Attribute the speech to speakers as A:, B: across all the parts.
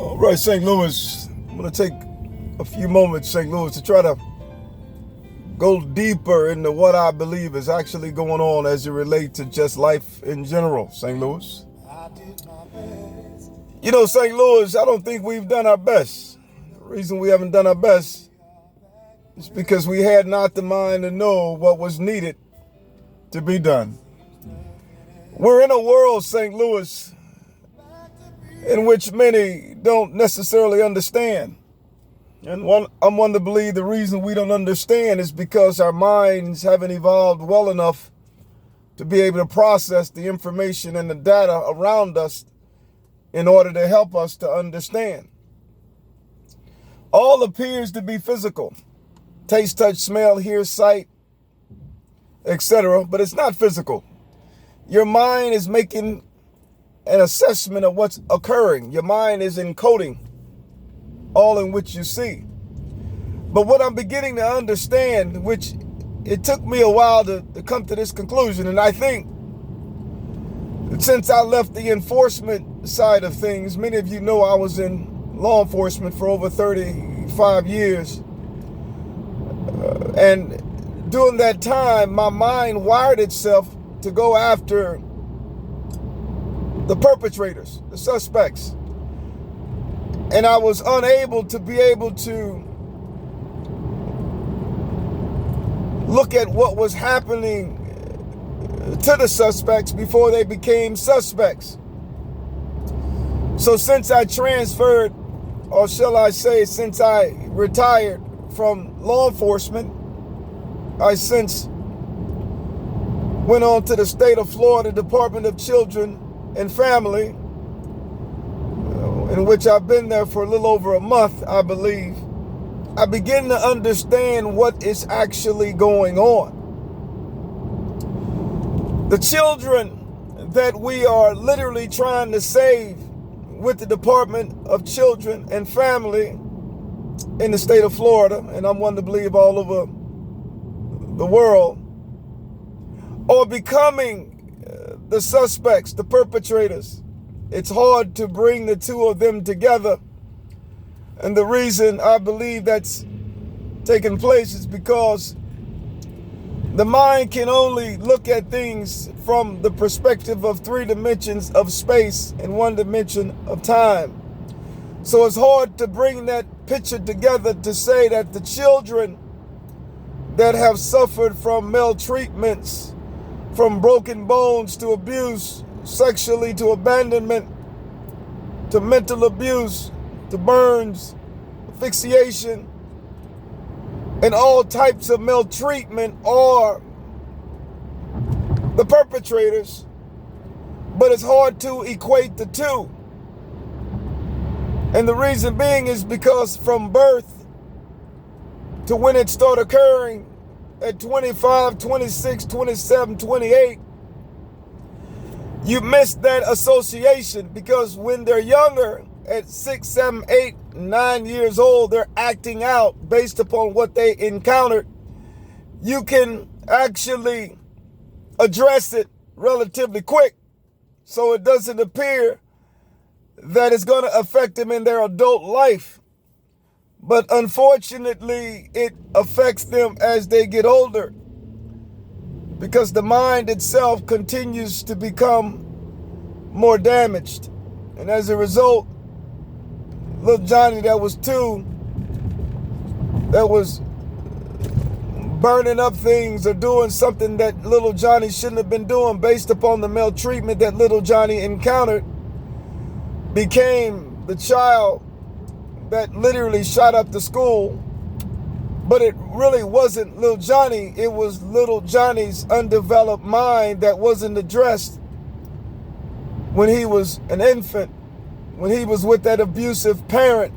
A: All right, St. Louis. I'm going to take a few moments, St. Louis, to try to go deeper into what I believe is actually going on as it relates to just life in general, St. Louis. You know, St. Louis, I don't think we've done our best. The reason we haven't done our best is because we had not the mind to know what was needed to be done. We're in a world, St. Louis, in which many don't necessarily understand. And I'm one to believe the reason we don't understand is because our minds haven't evolved well enough to be able to process the information and the data around us in order to help us to understand. All appears to be physical. Taste, touch, smell, hear, sight, etc. But it's not physical. Your mind is making an assessment of what's occurring. Your mind is encoding all in which you see. But what I'm beginning to understand, which it took me a while to come to this conclusion, and I think since I left the enforcement side of things, many of you know I was in law enforcement for over 35 years. And during that time, my mind wired itself to go after the perpetrators, the suspects. And I was unable to be able to look at what was happening to the suspects before they became suspects. So since I transferred, or shall I say, since I retired from law enforcement, I since went on to the state of Florida Department of Children and Family, in which I've been there for a little over a month, I believe. I begin to understand what is actually going on. The children that we are literally trying to save with the Department of Children and Family in the state of Florida, and I'm one to believe all over the world, are becoming the suspects, the perpetrators. It's hard to bring the two of them together. And the reason I believe that's taking place is because the mind can only look at things from the perspective of 3 dimensions of space and 1 dimension of time. So it's hard to bring that picture together to say that the children that have suffered from maltreatments, from broken bones to abuse, sexually to abandonment, to mental abuse, to burns, asphyxiation, and all types of maltreatment are the perpetrators, but it's hard to equate the two. And the reason being is because from birth to when it started occurring at 25, 26, 27, 28, you miss that association, because when they're younger, at 6, 7, 8, 9 years old, they're acting out based upon what they encountered. You can actually address it relatively quick, so it doesn't appear that it's going to affect them in their adult life. But unfortunately, it affects them as they get older, because the mind itself continues to become more damaged. And as a result, little Johnny that was 2, that was burning up things or doing something that little Johnny shouldn't have been doing based upon the maltreatment that little Johnny encountered, became the child that literally shot up the school. But it really wasn't little Johnny, it was little Johnny's undeveloped mind that wasn't addressed when he was an infant, when he was with that abusive parent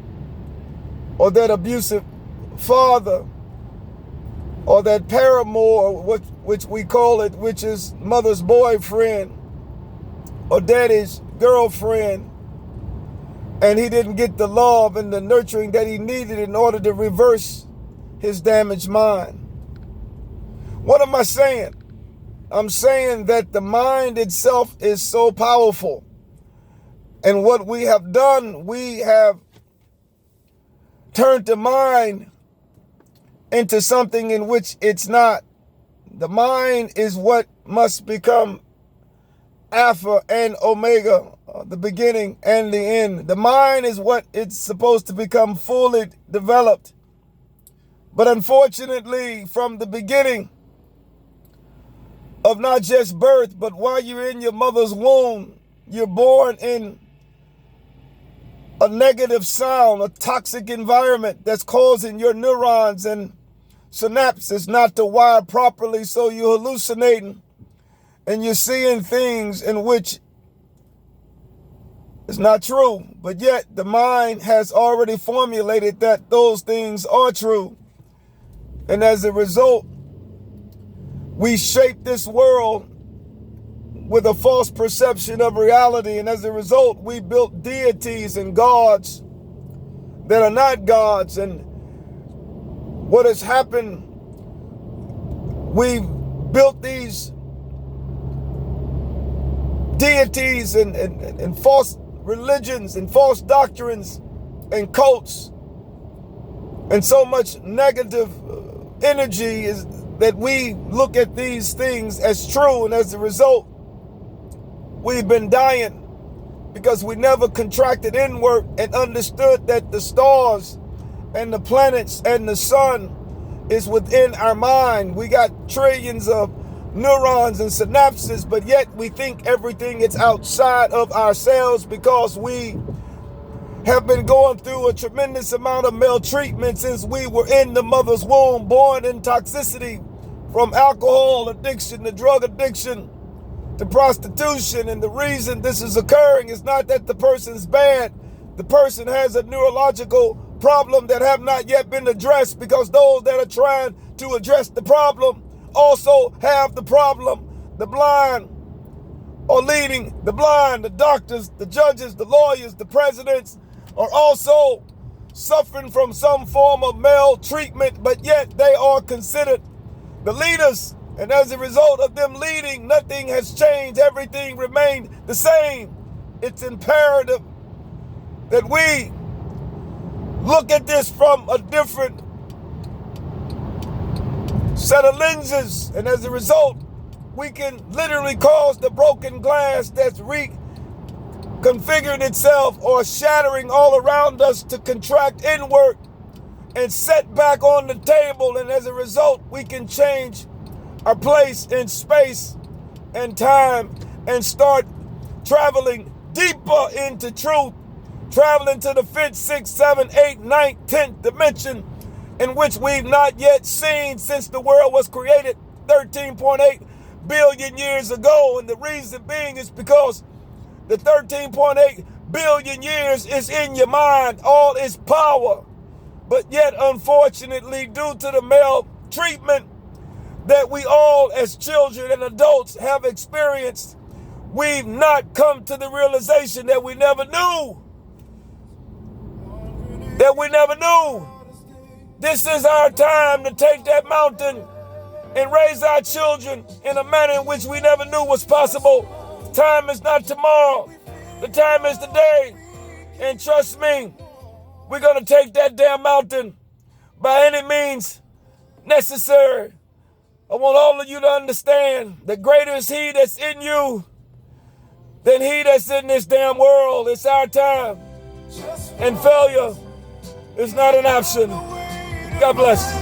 A: or that abusive father or that paramour, which we call it, which is mother's boyfriend or daddy's girlfriend, and he didn't get the love and the nurturing that he needed in order to reverse his damaged mind. What am I saying? I'm saying that the mind itself is so powerful. And what we have done, we have turned the mind into something in which it's not. The mind is what must become Alpha and Omega, the beginning and the end. The mind is what it's supposed to become fully developed. But unfortunately, from the beginning of not just birth, but while you're in your mother's womb, you're born in a negative sound, a toxic environment that's causing your neurons and synapses not to wire properly, so you're hallucinating and you're seeing things in which is not true. But yet the mind has already formulated that those things are true. And as a result, we shape this world with a false perception of reality. And as a result, we built deities and gods that are not gods. And what has happened, we've built these deities and false religions and false doctrines and cults, and so much negative energy is that we look at these things as true. And as a result, we've been dying because we never contracted inward and understood that the stars and the planets and the sun is within our mind. We got trillions of neurons and synapses, but yet we think everything is outside of ourselves because we have been going through a tremendous amount of maltreatment since we were in the mother's womb, born in toxicity from alcohol addiction to drug addiction to prostitution. And the reason this is occurring is not that the person's bad. The person has a neurological problem that have not yet been addressed, because those that are trying to address the problem also have the problem. The blind are leading the blind. The doctors, the judges, the lawyers, the presidents are also suffering from some form of maltreatment, but yet they are considered the leaders. And as a result of them leading, nothing has changed. Everything remained the same. It's imperative that we look at this from a different set of lenses. And as a result, we can literally cause the broken glass that's reconfiguring itself or shattering all around us to contract inward and set back on the table. And as a result, we can change our place in space and time and start traveling deeper into truth, traveling to the 5th, 6th, 7th, 8th, 9th, 10th dimension, in which we've not yet seen since the world was created 13.8 billion years ago. And the reason being is because the 13.8 billion years is in your mind, all is power. But yet, unfortunately, due to the maltreatment that we all as children and adults have experienced, we've not come to the realization that we never knew. This is our time to take that mountain and raise our children in a manner in which we never knew was possible. Time is not tomorrow. The time is today. And trust me, we're going to take that damn mountain by any means necessary. I want all of you to understand that greater is he that's in you than he that's in this damn world. It's our time. And failure is not an option. God bless.